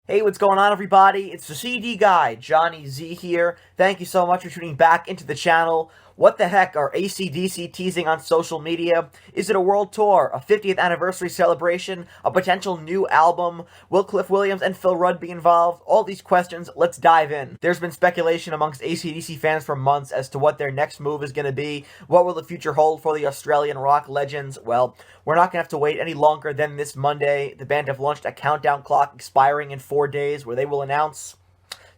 Hey, what's going on, everybody? It's the CD guy, Johnny Z here. Thank you so much for tuning back into the channel. What the heck are acdc teasing on social media? Is it a world tour, a 50th anniversary celebration, a potential new album? Will Cliff Williams and Phil Rudd be involved? All these questions, let's dive in. There's been speculation amongst acdc fans for months as to what their next move is going to be. What will the future hold for the Australian rock legends? Well, we're not going to have to wait any longer than this Monday. The band have launched a countdown clock expiring in 4 days where they will announce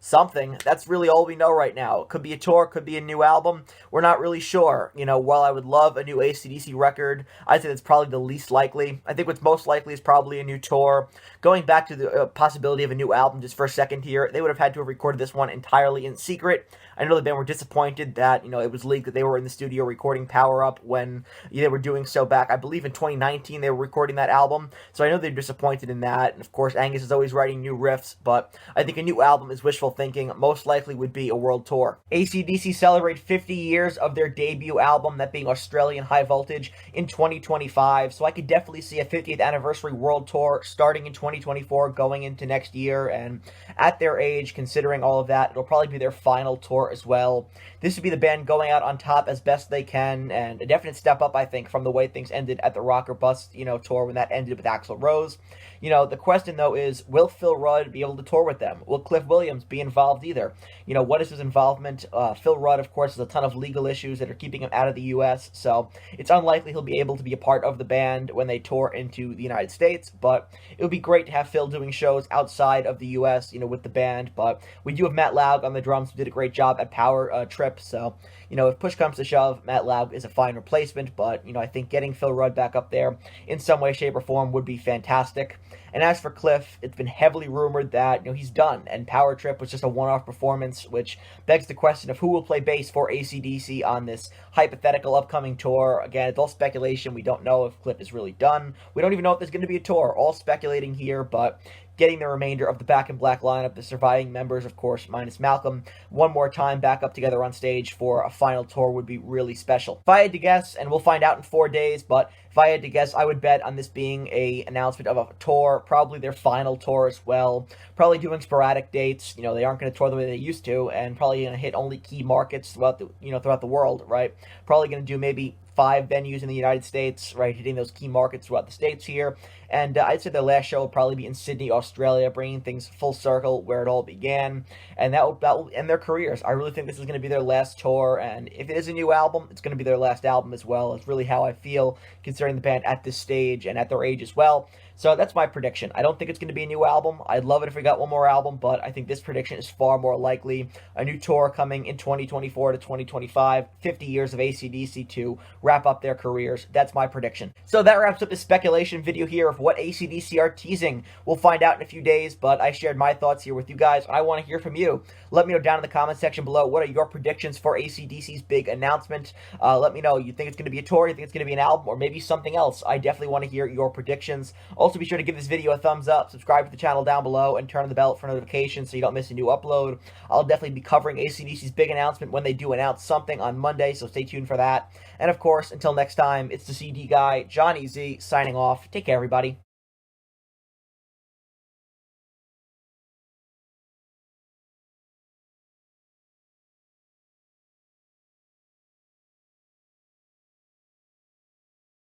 something. That's really all we know right now. It could be a tour, could be a new album. We're not really sure. While I would love a new AC/DC record, I'd say that's probably the least likely. I think what's most likely is probably a new tour. Going back to the possibility of a new album just for a second here, they would have had to have recorded this one entirely in secret. I know the band were disappointed that, it was leaked that they were in the studio recording Power Up when they were doing so back, I believe in 2019 they were recording that album. So I know they're disappointed in that. And of course, Angus is always writing new riffs, but I think a new album is wishful thinking. Most likely would be a world tour. AC/DC celebrate 50 years of their debut album, that being Australian High Voltage, in 2025. So I could definitely see a 50th anniversary world tour starting in 2024, going into next year. And at their age, considering all of that, it'll probably be their final tour as well. This would be the band going out on top as best they can, and a definite step up, I think, from the way things ended at the Rock or Bust, tour when that ended with Axl Rose. The question, though, is, will Phil Rudd be able to tour with them? Will Cliff Williams be involved either? What is his involvement? Phil Rudd, of course, has a ton of legal issues that are keeping him out of the U.S., so it's unlikely he'll be able to be a part of the band when they tour into the United States, but it would be great to have Phil doing shows outside of the U.S., with the band. But we do have Matt Laug on the drums, who did a great job at Power Trip, so, if push comes to shove, Matt Laug is a fine replacement, but, I think getting Phil Rudd back up there in some way, shape, or form would be fantastic. And as for Cliff, it's been heavily rumored that, he's done, and Power Trip was just a one-off performance, which begs the question of who will play bass for AC/DC on this hypothetical upcoming tour. Again, it's all speculation. We don't know if Cliff is really done. We don't even know if there's going to be a tour. All speculating here, but getting the remainder of the Back in Black lineup, the surviving members, of course, minus Malcolm, one more time back up together on stage for a final tour would be really special. If I had to guess, and we'll find out in 4 days, but if I had to guess, I would bet on this being an announcement of a tour, probably their final tour as well. Probably doing sporadic dates. They aren't going to tour the way they used to, and probably going to hit only key markets throughout the world, right? Probably going to do maybe 5 venues in the United States, right, hitting those key markets throughout the states here. And I'd say their last show will probably be in Sydney, Australia, bringing things full circle where it all began. And that will end their careers. I really think this is going to be their last tour, and if it is a new album, it's going to be their last album as well. It's really how I feel, considering the band at this stage and at their age as well. So that's my prediction. I don't think it's going to be a new album. I'd love it if we got one more album, but I think this prediction is far more likely. A new tour coming in 2024 to 2025, 50 years of AC/DC to wrap up their careers. That's my prediction. So that wraps up this speculation video here of what AC/DC are teasing. We'll find out in a few days, but I shared my thoughts here with you guys. I want to hear from you. Let me know down in the comment section below, what are your predictions for AC/DC's big announcement? Let me know, you think it's going to be a tour, you think it's going to be an album, or maybe something else. I definitely want to hear your predictions. Also, be sure to give this video a thumbs up, subscribe to the channel down below, and turn on the bell for notifications so you don't miss a new upload. I'll definitely be covering AC/DC's big announcement when they do announce something on Monday, so stay tuned for that. And of course, until next time, it's the CD guy, Johnny Z, signing off. Take care, everybody.